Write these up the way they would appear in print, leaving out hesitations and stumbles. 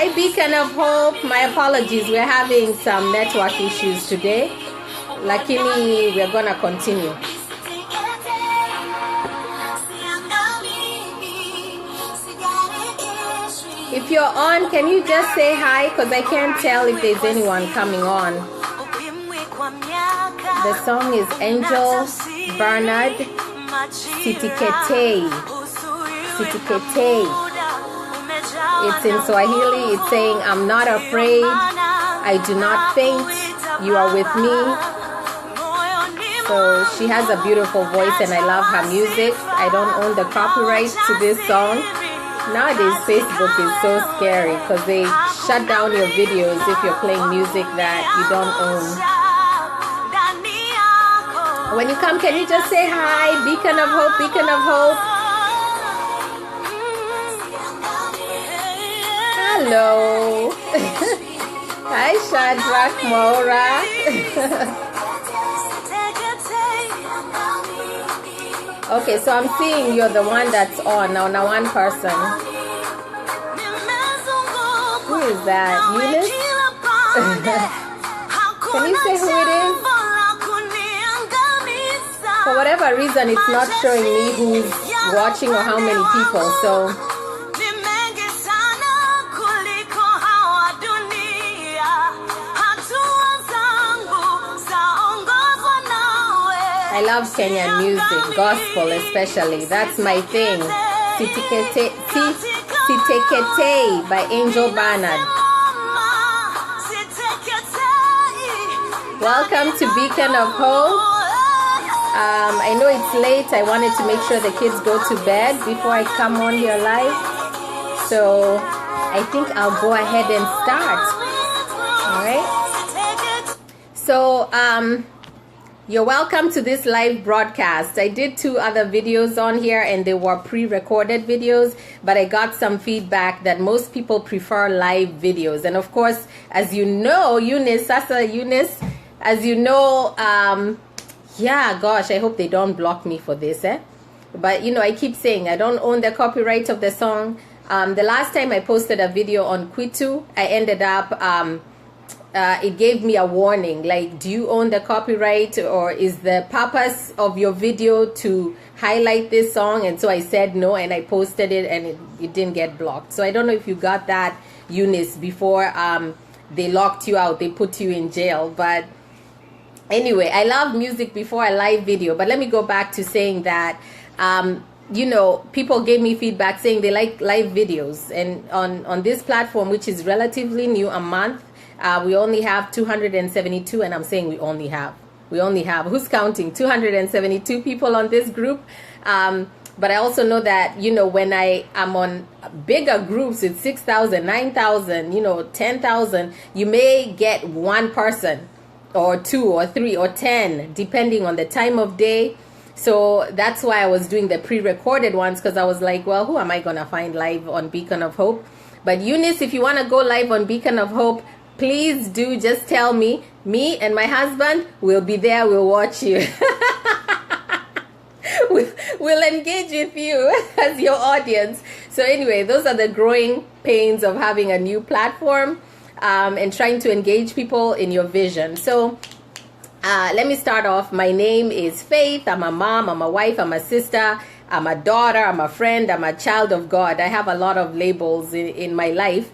Hi, Beacon of Hope. My apologies. We're having some network issues today. Luckily, we're going to continue. If you're on, can you just say hi? Because I can't tell if there's anyone coming on. The song is Angel Bernard Sitikete. Sitikete. It's in Swahili. It's saying, I'm not afraid. I do not faint. You are with me. So she has a beautiful voice and I love her music. I don't own the copyright to this song. Nowadays, Facebook is so scary because they shut down your videos if you're playing music that you don't own. When you come, can you just say hi? Beacon of Hope, Beacon of Hope. Hello. Hi, Faith Mwaura. Okay, so I'm seeing you're the one that's on now. Now one person. Who is that? Eunice? Can you say who it is? For whatever reason, it's not showing me who's watching or how many people. So I love Kenyan music, gospel especially. That's my thing. Sitekete by Angel Bernard. Welcome to Beacon of Hope. I know it's late. I wanted to make sure the kids go to bed before I come on here live. So I think I'll go ahead and start. All right. So, you're welcome to this live broadcast. I did 2 other videos on here and they were pre-recorded videos, but I got some feedback that most people prefer live videos. And of course, as you know, Eunice, as you know, yeah, gosh, I hope they don't block me for this, But, you know, I keep saying I don't own the copyright of the song. The last time I posted a video on Kwitu, I ended up... it gave me a warning, like, do you own the copyright, or is the purpose of your video to highlight this song? And so I said no, and I posted it, and it didn't get blocked. So I don't know if you got that, Eunice, before they locked you out, they put you in jail. But anyway, I love music before a live video. But let me go back to saying that you know, people gave me feedback saying they like live videos, and on this platform, which is relatively new, a month, we only have 272, and I'm saying we only have, who's counting, 272 people on this group. But I also know that, you know, when I am on bigger groups with 6,000, 9,000, you know, 10,000, you may get one person or 2 or 3 or 10, depending on the time of day. So that's why I was doing the pre-recorded ones, because I was like, well, who am I going to find live on Beacon of Hope? But Eunice, if you want to go live on Beacon of Hope, please do just tell me. Me and my husband will be there. We'll watch you. We'll engage with you as your audience. So anyway, those are the growing pains of having a new platform and trying to engage people in your vision. So let me start off. My name is Faith. I'm a mom. I'm a wife. I'm a sister. I'm a daughter. I'm a friend. I'm a child of God. I have a lot of labels in my life.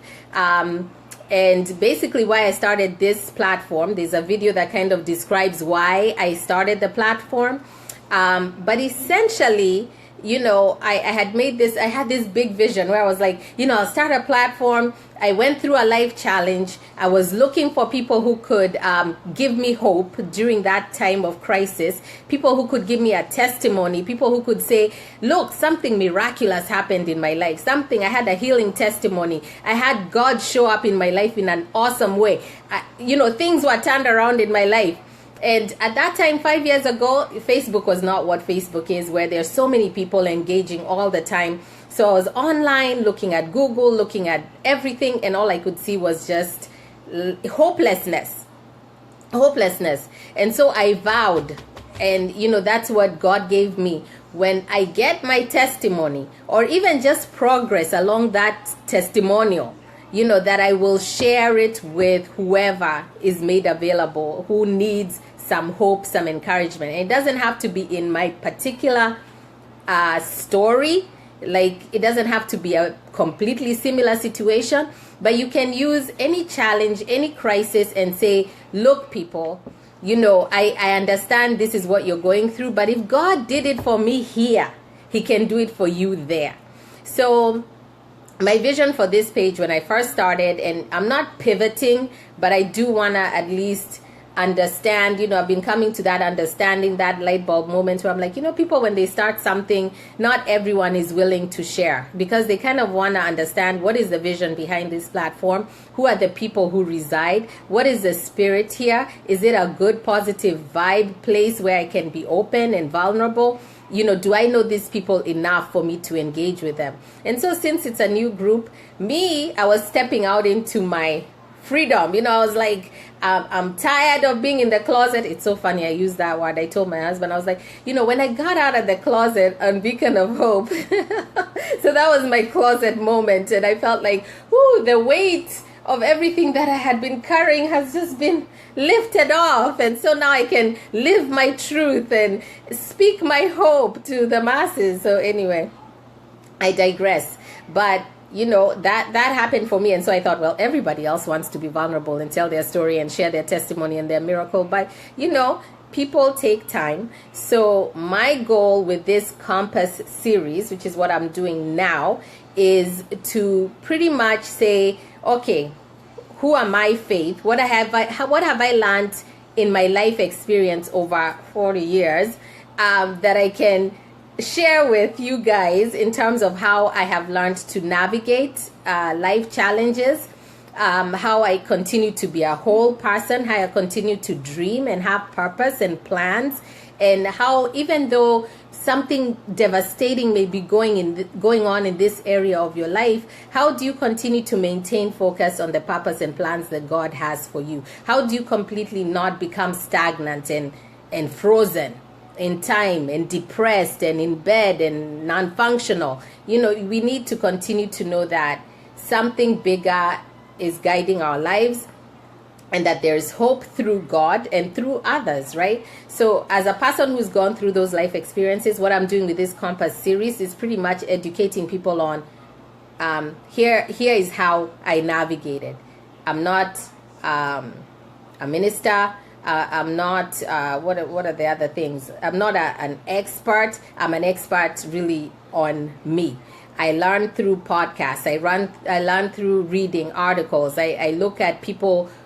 And basically why I started this platform, there's a video that kind of describes why I started the platform. But essentially, you know, I had this big vision where I was like, you know, I'll start a platform. I went through a life challenge. I was looking for people who could give me hope during that time of crisis, people who could give me a testimony, people who could say, look, something miraculous happened in my life. I had a healing testimony. I had God show up in my life in an awesome way. You know, things were turned around in my life. And at that time, 5 years ago, Facebook was not what Facebook is, where there's so many people engaging all the time. So I was online, looking at Google, looking at everything, and all I could see was just hopelessness. And so I vowed, and you know, that's what God gave me. When I get my testimony, or even just progress along that testimonial, that I will share it with whoever is made available, who needs some hope, some encouragement. And it doesn't have to be in my particular story. Like, it doesn't have to be a completely similar situation, but you can use any challenge, any crisis, and say, look, people, I understand this is what you're going through, but if God did it for me here, he can do it for you there. So my vision for this page when I first started, and I'm not pivoting, but I do want to at least understand, I've been coming to that understanding, that light bulb moment where I'm like, people, when they start something, not everyone is willing to share, because they kind of want to understand what is the vision behind this platform, who are the people who reside, what is the spirit here, is it a good positive vibe place where I can be open and vulnerable? Do I know these people enough for me to engage with them? And so since it's a new group, I was stepping out into my freedom. I was like, I'm tired of being in the closet. It's so funny I use that word. I told my husband, I was like, when I got out of the closet on Beacon of Hope, so that was my closet moment. And I felt like, the weight of everything that I had been carrying has just been lifted off. And so now I can live my truth and speak my hope to the masses. So anyway, I digress. But that happened for me. And so I thought, well, everybody else wants to be vulnerable and tell their story and share their testimony and their miracle. But, people take time. So my goal with this Compass series, which is what I'm doing now, is to pretty much say, okay, who am I, Faith? What have I learned in my life experience over 40 years that I can share with you guys in terms of how I have learned to navigate life challenges, how I continue to be a whole person, how I continue to dream and have purpose and plans, and how even though something devastating may be going on in this area of your life, how do you continue to maintain focus on the purpose and plans that God has for you? How do you completely not become stagnant and frozen in time and depressed and in bed and non-functional? We need to continue to know that something bigger is guiding our lives, and that there's hope through God and through others, right? So as a person who's gone through those life experiences, what I'm doing with this Compass series is pretty much educating people on here is how I navigated. I'm not a minister. I'm not, what are the other things? I'm not an expert. I'm an expert really on me. I learn through podcasts. I learn through reading articles. I look at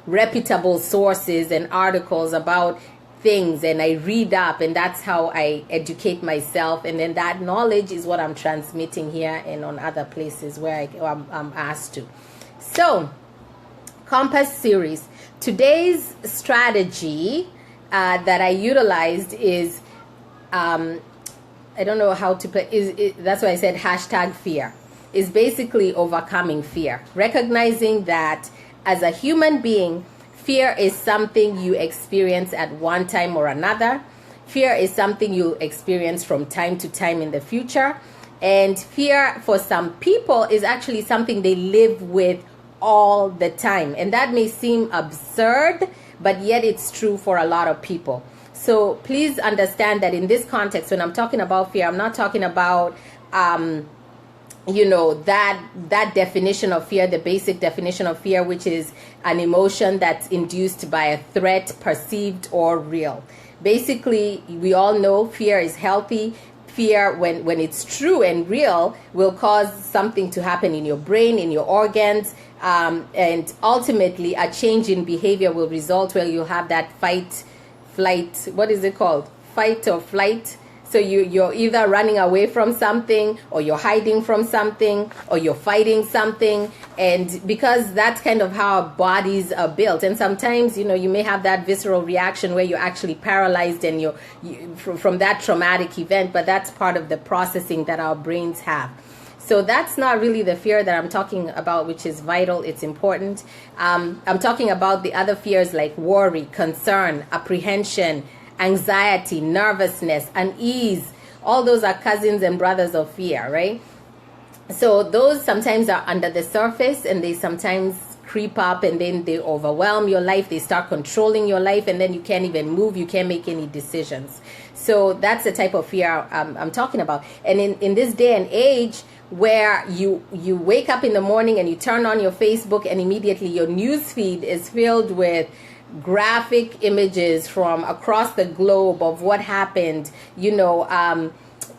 reputable sources and articles about things, and I read up, and that's how I educate myself. And then that knowledge is what I'm transmitting here and on other places where I'm asked to. So, Compass series. Today's strategy that I utilized is, I don't know how to play. That's why I said #fear. Is basically overcoming fear. Recognizing that as a human being, fear is something you experience at one time or another. Fear is something you experience from time to time in the future. And fear for some people is actually something they live with all the time. And that may seem absurd, but yet it's true for a lot of people. So please understand that in this context, when I'm talking about fear, I'm not talking about, that definition of fear, the basic definition of fear, which is an emotion that's induced by a threat, perceived or real. Basically, we all know fear is healthy. Fear, when it's true and real, will cause something to happen in your brain, in your organs, and ultimately a change in behavior will result where you have that fight, flight, what is it called? Fight or flight. So you're either running away from something, or you're hiding from something, or you're fighting something. And because that's kind of how our bodies are built. And sometimes, you may have that visceral reaction where you're actually paralyzed and you from that traumatic event, but that's part of the processing that our brains have. So that's not really the fear that I'm talking about, which is vital. It's important. I'm talking about the other fears like worry, concern, apprehension, anxiety, nervousness, unease. All those are cousins and brothers of fear, right? So those sometimes are under the surface, and they sometimes creep up, and then they overwhelm your life. They start controlling your life, and then you can't even move. You can't make any decisions. So that's the type of fear I'm talking about. And in this day and age, where you wake up in the morning and you turn on your Facebook, and immediately your news feed is filled with graphic images from across the globe of what happened, the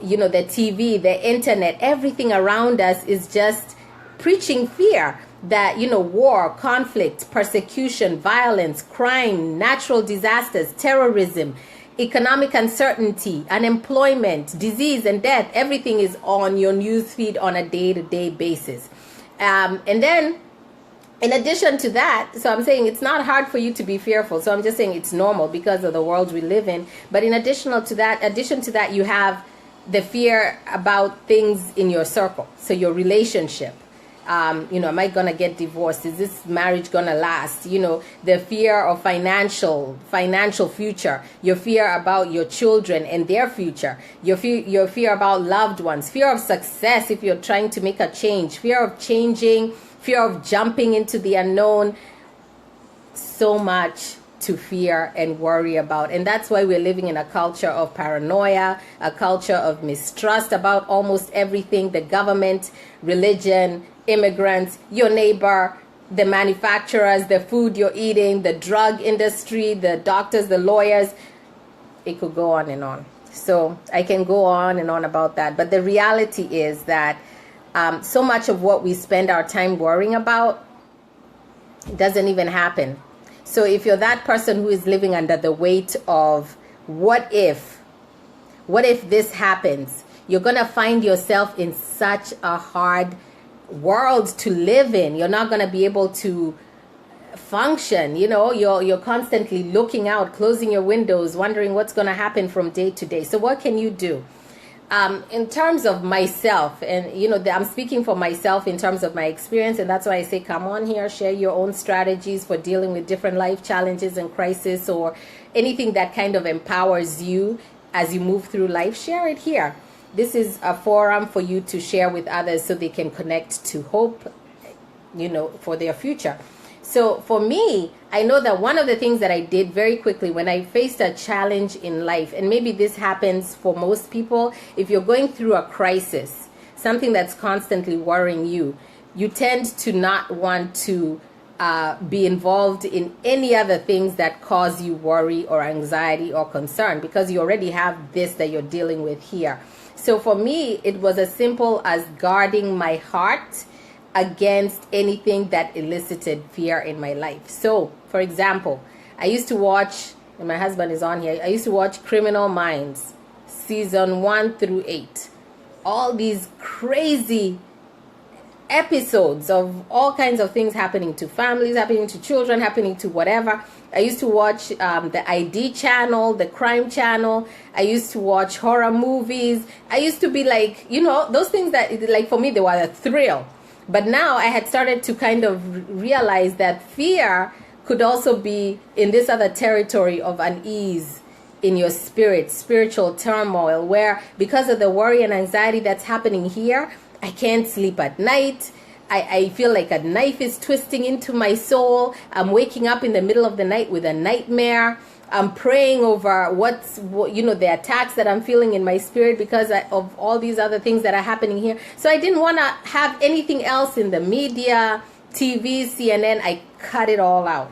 TV, the internet, everything around us is just preaching fear that, war, conflict, persecution, violence, crime, natural disasters, terrorism, economic uncertainty, unemployment, disease, and death. Everything is on your news feed on a day-to-day basis. And then, in addition to that, so I'm saying it's not hard for you to be fearful. So I'm just saying it's normal because of the world we live in. But in addition to that, you have the fear about things in your circle. So your relationship. Am I going to get divorced? Is this marriage going to last? The fear of financial future, your fear about your children and their future, your fear about loved ones, fear of success if you're trying to make a change, fear of changing, fear of jumping into the unknown. So much to fear and worry about. And that's why we're living in a culture of paranoia, a culture of mistrust about almost everything: the government, religion, immigrants, your neighbor, the manufacturers, the food you're eating, the drug industry, the doctors, the lawyers. It could go on and on. So I can go on and on about that. But the reality is that so much of what we spend our time worrying about doesn't even happen. So if you're that person who is living under the weight of what if this happens, you're going to find yourself in such a hard world to live in. You're not going to be able to function. You're constantly looking out, closing your windows, wondering what's going to happen from day to day. So what can you do? In terms of myself, and I'm speaking for myself in terms of my experience, and that's why I say come on here, share your own strategies for dealing with different life challenges and crisis, or anything that kind of empowers you as you move through life. Share it here. This is a forum for you to share with others so they can connect to hope, for their future. So for me, I know that one of the things that I did very quickly when I faced a challenge in life, and maybe this happens for most people, if you're going through a crisis, something that's constantly worrying you, you tend to not want to be involved in any other things that cause you worry or anxiety or concern, because you already have this that you're dealing with here. So for me, it was as simple as guarding my heart against anything that elicited fear in my life. So, for example, I used to watch, and my husband is on here, I used to watch Criminal Minds, season 1 through 8. All these crazy episodes of all kinds of things happening to families, happening to children, happening to whatever. I used to watch the ID channel, the crime channel. I used to watch horror movies. I used to be like, those things that, like, for me, they were a thrill. But now I had started to kind of realize that fear could also be in this other territory of unease in your spirit, spiritual turmoil, where because of the worry and anxiety that's happening here, I can't sleep at night. I feel like a knife is twisting into my soul. I'm waking up in the middle of the night with a nightmare. I'm praying over the attacks that I'm feeling in my spirit because of all these other things that are happening here. So I didn't want to have anything else in the media, TV, CNN. I cut it all out.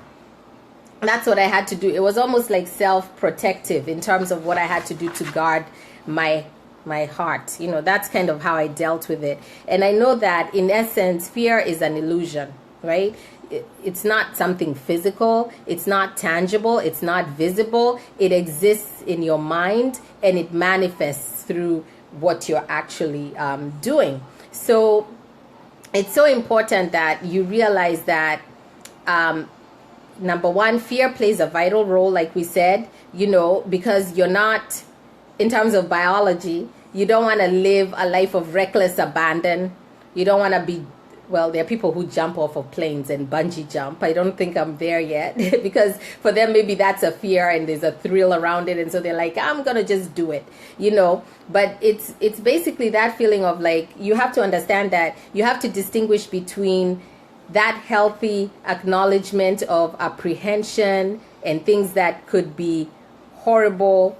That's what I had to do. It was almost like self-protective in terms of what I had to do to guard my heart. That's kind of how I dealt with it. And I know that in essence, fear is an illusion, right? It's not something physical. It's not tangible. It's not visible. It exists in your mind, and it manifests through what you're actually doing. So it's so important that you realize that, number one, fear plays a vital role, like we said, because you're not, in terms of biology, you don't want to live a life of reckless abandon. You don't want to be well, there are people who jump off of planes and bungee jump. I don't think I'm there yet because for them, maybe that's a fear and there's a thrill around it. And so they're like, I'm going to just do it, but it's basically that feeling of like, you have to understand that you have to distinguish between that healthy acknowledgement of apprehension and things that could be horrible,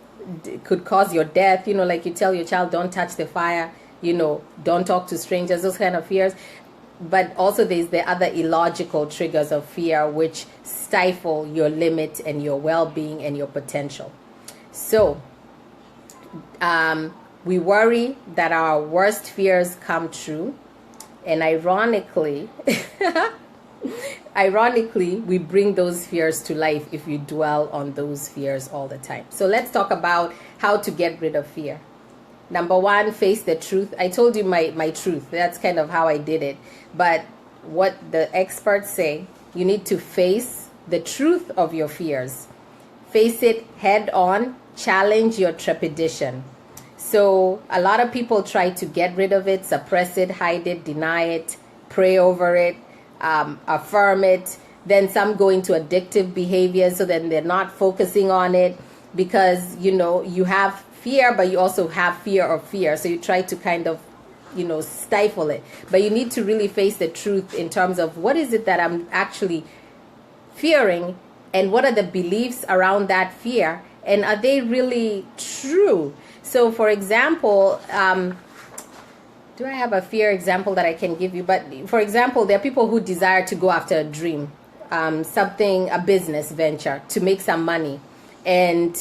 could cause your death, like you tell your child, don't touch the fire, don't talk to strangers, those kind of fears. But also there's the other illogical triggers of fear which stifle your limit and your well-being and your potential. So we worry that our worst fears come true. And ironically, we bring those fears to life if you dwell on those fears all the time. So let's talk about how to get rid of fear. Number one, face the truth. I told you my truth. That's kind of how I did it. But what the experts say, you need to face the truth of your fears. Face it head on. Challenge your trepidation. So a lot of people try to get rid of it, suppress it, hide it, deny it, pray over it, affirm it. Then some go into addictive behavior, so then they're not focusing on it because, you have fear, but you also have fear of fear. So you try to kind of, stifle it. But you need to really face the truth in terms of what is it that I'm actually fearing and what are the beliefs around that fear and are they really true? So, for example, do I have a fear example that I can give you? But for example, there are people who desire to go after a dream, a business venture to make some money. And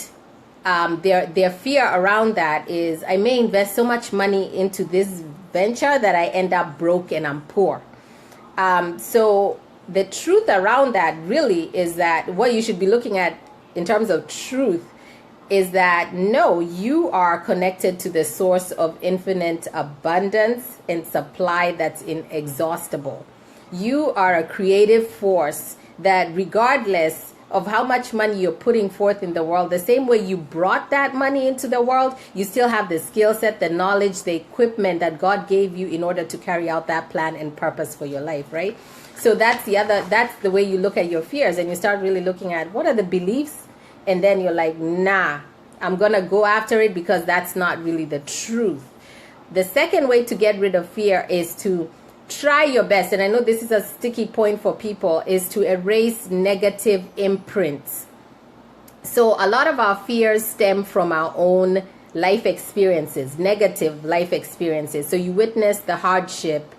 their fear around that is, I may invest so much money into this venture that I end up broke and I'm poor. So the truth around that really is that what you should be looking at in terms of truth is that no, you are connected to the source of infinite abundance and supply that's inexhaustible. You are a creative force that regardless of how much money you're putting forth in the world, the same way you brought that money into the world, you still have the skill set, the knowledge, the equipment that God gave you in order to carry out that plan and purpose for your life, right? So that's the way you look at your fears, and you start really looking at what are the beliefs. And then you're like, nah, I'm going to go after it because that's not really the truth. The second way to get rid of fear is to try your best. And I know this is a sticky point for people, is to erase negative imprints. So a lot of our fears stem from our own life experiences, negative life experiences. So you witnessed the hardship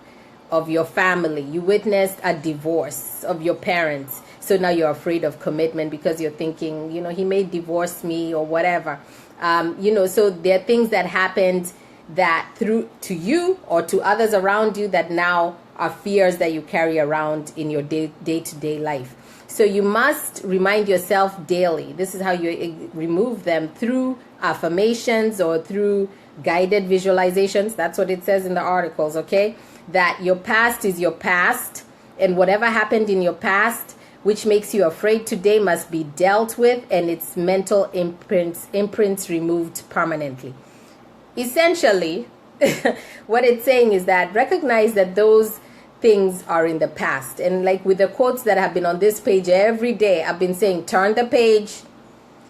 of your family. You witnessed a divorce of your parents. So now you're afraid of commitment because you're thinking, he may divorce me or whatever. So there are things that happened that through to you or to others around you that now are fears that you carry around in your day-to-day life. So you must remind yourself daily. This is how you remove them, through affirmations or through guided visualizations. That's what it says in the articles, okay? That your past is your past, and whatever happened in your past which makes you afraid today must be dealt with and its mental imprints removed permanently. Essentially, what it's saying is that recognize that those things are in the past. And like with the quotes that have been on this page every day, I've been saying, turn the page,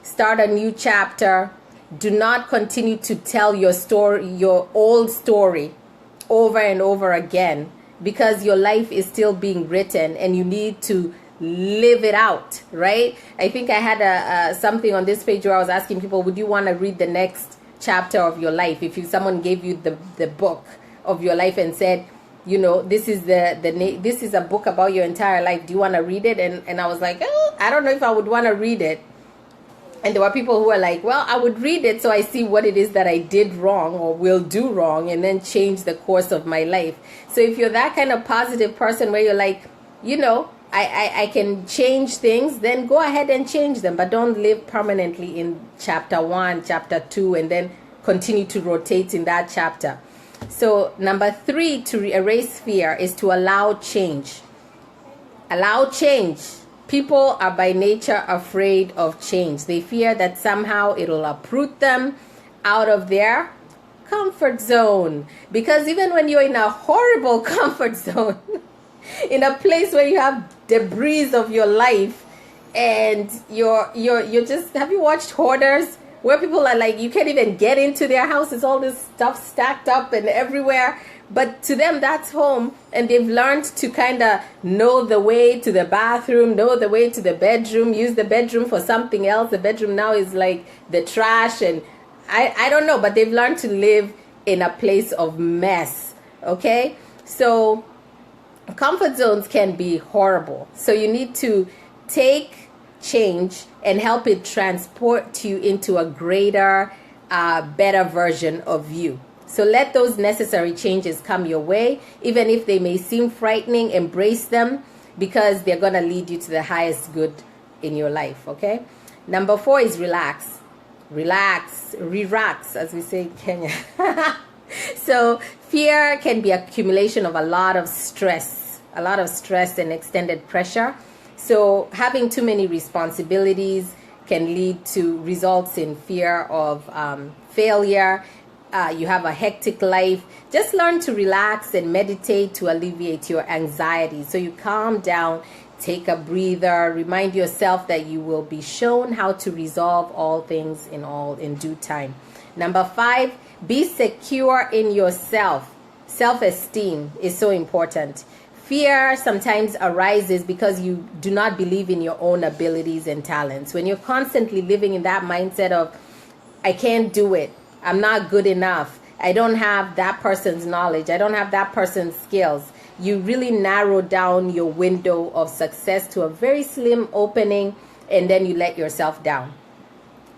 start a new chapter. Do not continue to tell your story, your old story, over and over again, because your life is still being written and you need to live it out, right? I think I had something on this page where I was asking people, would you want to read the next chapter of your life? If someone gave you the book of your life and said, this is this is a book about your entire life, do you want to read it? And I was like, I don't know if I would want to read it. And there were people who were like, well, I would read it so I see what it is that I did wrong or will do wrong and then change the course of my life. So if you're that kind of positive person where you're like, I can change things, then go ahead and change them. But don't live permanently in chapter 1, chapter 2, and then continue to rotate in that chapter. So number 3 to erase fear is to allow change. Allow change. People are by nature afraid of change. They fear that somehow it'll uproot them out of their comfort zone. Because even when you're in a horrible comfort zone, in a place where you have debris of your life, and you're just, have you watched Hoarders, where people are like, you can't even get into their house, it's all this stuff stacked up and everywhere, but to them that's home, and they've learned to kind of know the way to the bathroom, know the way to the bedroom, use the bedroom for something else. The bedroom now is like the trash, and I don't know, but they've learned to live in a place of mess. Okay, so comfort zones can be horrible, so you need to take change and help it transport you into a greater, better version of you. So let those necessary changes come your way, even if they may seem frightening. Embrace them, because they're going to lead you to the highest good in your life. Okay, number 4 is relax. Relax, as we say in Kenya. So fear can be accumulation of a lot of stress and extended pressure. So having too many responsibilities can lead to results in fear of failure. You have a hectic life. Just learn to relax and meditate to alleviate your anxiety. So you calm down, take a breather, remind yourself that you will be shown how to resolve all things in due time. Number 5, be secure in yourself. Self-esteem is so important. Fear sometimes arises because you do not believe in your own abilities and talents. When you're constantly living in that mindset of, I can't do it, I'm not good enough, I don't have that person's knowledge, I don't have that person's skills, you really narrow down your window of success to a very slim opening, and then you let yourself down.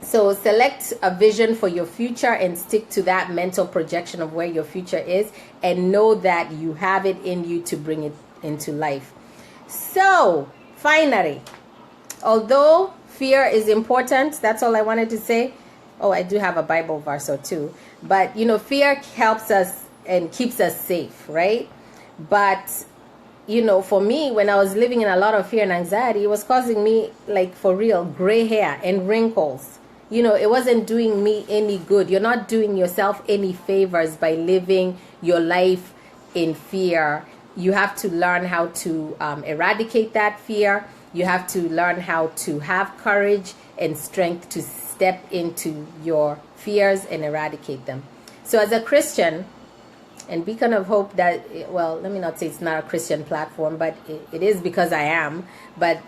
So select a vision for your future and stick to that mental projection of where your future is, and know that you have it in you to bring it into life. So finally, although fear is important, that's all I wanted to say. Oh, I do have a Bible verse or two. But, fear helps us and keeps us safe, right? But, for me, when I was living in a lot of fear and anxiety, it was causing me, like, for real, gray hair and wrinkles. It wasn't doing me any good. You're not doing yourself any favors by living your life in fear. You have to learn how to eradicate that fear. You have to learn how to have courage and strength to step into your fears and eradicate them. So as a Christian, and Beacon of Hope, that, well, let me not say it's not a Christian platform, but it is because I am. But,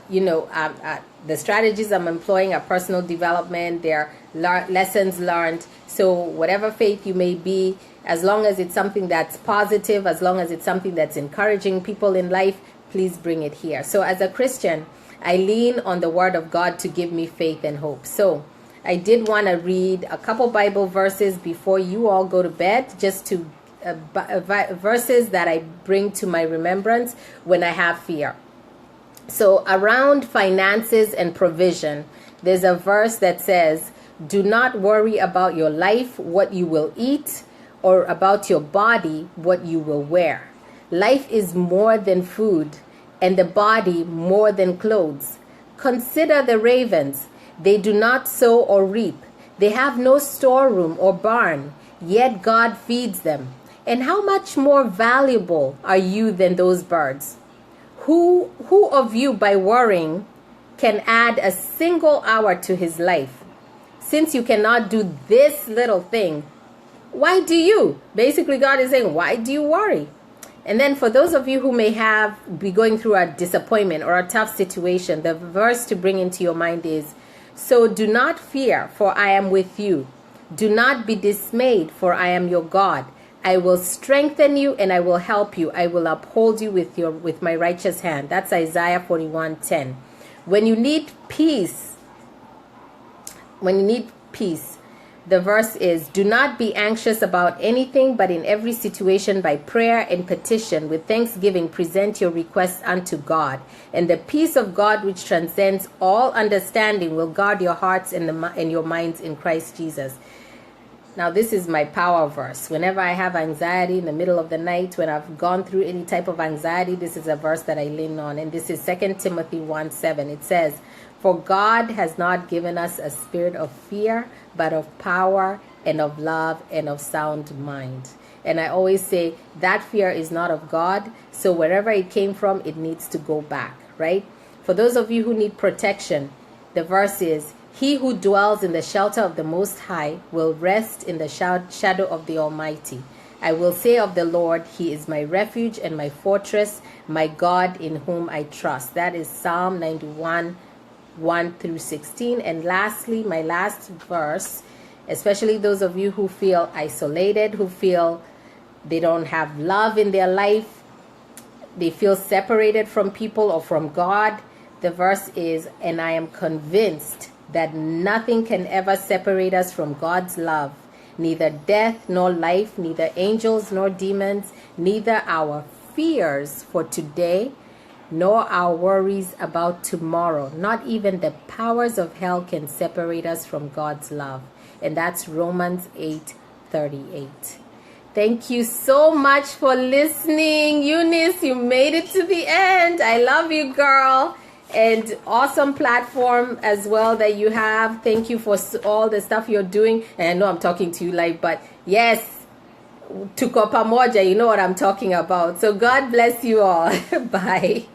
the strategies I'm employing are personal development, they're lessons learned. So whatever faith you may be, as long as it's something that's positive, as long as it's something that's encouraging people in life, please bring it here. So as a Christian, I lean on the Word of God to give me faith and hope. So I did want to read a couple Bible verses before you all go to bed, just to verses that I bring to my remembrance when I have fear. So around finances and provision, there's a verse that says, do not worry about your life, what you will eat, or about your body, what you will wear. Life is more than food, and the body more than clothes. Consider the ravens. They do not sow or reap. They have no storeroom or barn, yet God feeds them. And how much more valuable are you than those birds? Who of you, by worrying, can add a single hour to his life? Since you cannot do this little thing, why do you? Basically, God is saying, why do you worry? And then for those of you who may be going through a disappointment or a tough situation, the verse to bring into your mind is, so do not fear, for I am with you. Do not be dismayed, for I am your God. I will strengthen you and I will help you. I will uphold you with my righteous hand. That's Isaiah 41:10. When you need peace, the verse is, do not be anxious about anything, but in every situation by prayer and petition with thanksgiving present your requests unto God. And the peace of God, which transcends all understanding, will guard your hearts and your minds in Christ Jesus. Now, this is my power verse. Whenever I have anxiety in the middle of the night, when I've gone through any type of anxiety, this is a verse that I lean on. And this is 2 Timothy 1:7. It says, for God has not given us a spirit of fear, but of power and of love and of sound mind. And I always say that fear is not of God. So wherever it came from, it needs to go back, right? For those of you who need protection, the verse is, he who dwells in the shelter of the Most High will rest in the shadow of the Almighty. I will say of the Lord, he is my refuge and my fortress, my God in whom I trust. That is Psalm 91, 1 through 16. And lastly, my last verse, especially those of you who feel isolated, who feel they don't have love in their life, they feel separated from people or from God. The verse is, and I am convinced that nothing can ever separate us from God's love. Neither death nor life, neither angels nor demons, neither our fears for today, nor our worries about tomorrow. Not even the powers of hell can separate us from God's love. And that's Romans 8:38. Thank you so much for listening. Eunice, you made it to the end. I love you, girl. And awesome platform as well that you have. Thank you for all the stuff you're doing. And I know I'm talking to you live, but yes, tuko pamoja, you know what I'm talking about. So God bless you all. Bye.